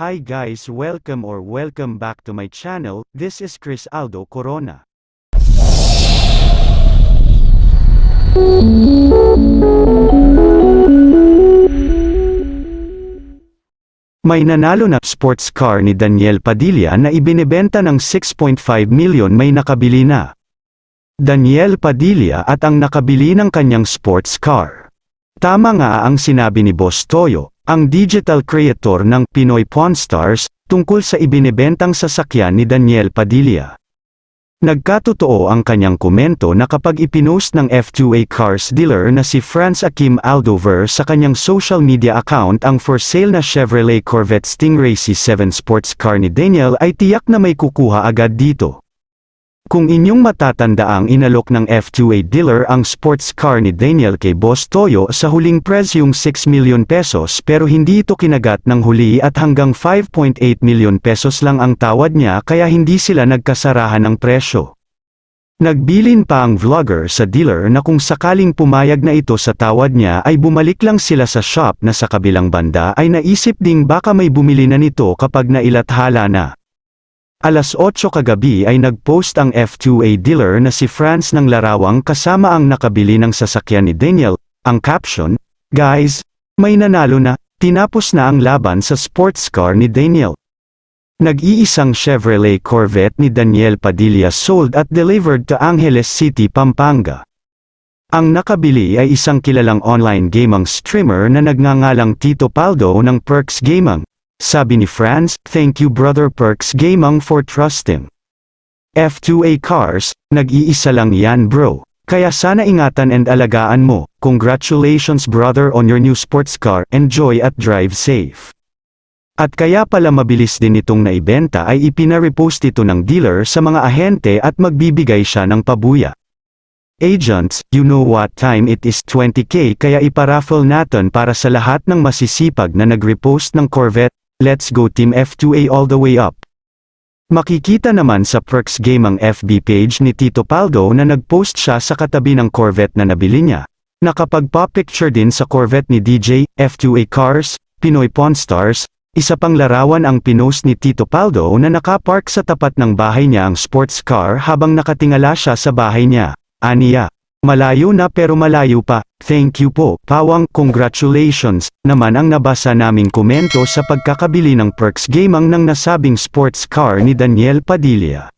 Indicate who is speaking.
Speaker 1: Hi guys, welcome back to my channel. This is Chris Aldo Corona. May nanalo na sports car ni Daniel Padilla na ibinebenta ng 6.5 million. May nakabili na. Daniel Padilla at ang nakabili ng kanyang sports car. Tama nga ang sinabi ni Boss Toyo, ang digital creator ng Pinoy Pawn Stars, tungkol sa ibinebentang sasakyan ni Daniel Padilla. Nagkatotoo ang kanyang komento na kapag ipinost ng F2A Cars dealer na si Franz Akim Aldover sa kanyang social media account ang for sale na Chevrolet Corvette Stingray C7 sports car ni Daniel ay tiyak na may kukuha agad dito. Kung inyong matatandaang inalok ng F2A dealer ang sports car ni Daniel kay Boss Toyo sa huling presyong 6 million pesos pero hindi ito kinagat ng huli at hanggang 5.8 million pesos lang ang tawad niya kaya hindi sila nagkasarahan ng presyo. Nagbilin pa ang vlogger sa dealer na kung sakaling pumayag na ito sa tawad niya ay bumalik lang sila sa shop na sa kabilang banda ay naisip ding baka may bumili na nito kapag nailathala na. Alas 8 kagabi ay nagpost ang F2A dealer na si Franz ng larawang kasama ang nakabili ng sasakyan ni Daniel. Ang caption, "Guys, may nanalo na, tinapos na ang laban sa sports car ni Daniel." Nag-iisang Chevrolet Corvette ni Daniel Padilla sold at delivered to Angeles City, Pampanga. Ang nakabili ay isang kilalang online gaming streamer na nagngangalang Tito Paldo ng Perks Gaming. Sabi ni Franz, "Thank you brother Perks Gaming for trusting F2A Cars, nag-iisa lang yan bro. Kaya sana ingatan and alagaan mo. Congratulations brother on your new sports car, enjoy at drive safe." At kaya pala mabilis din itong naibenta ay ipina-repost ito ng dealer sa mga ahente at magbibigay siya ng pabuya. Agents, you know what time it is, 20k kaya iparaffle natin para sa lahat ng masisipag na nag-repost ng Corvette. Let's go Team F2A all the way up. Makikita naman sa Perks Gaming FB page ni Tito Paldo na nagpost siya sa katabi ng Corvette na nabili niya. Nakapagpa-picture din sa Corvette ni DJ, F2A Cars, Pinoy Pawn Stars. Isa pang larawan ang pinost ni Tito Paldo na nakapark sa tapat ng bahay niya ang sports car habang nakatingala siya sa bahay niya. Aniya, "Malayo na pero malayo pa, thank you po, pawang congratulations," naman ang nabasa naming komento sa pagkakabili ng Perks Gaming ng nasabing sports car ni Daniel Padilla.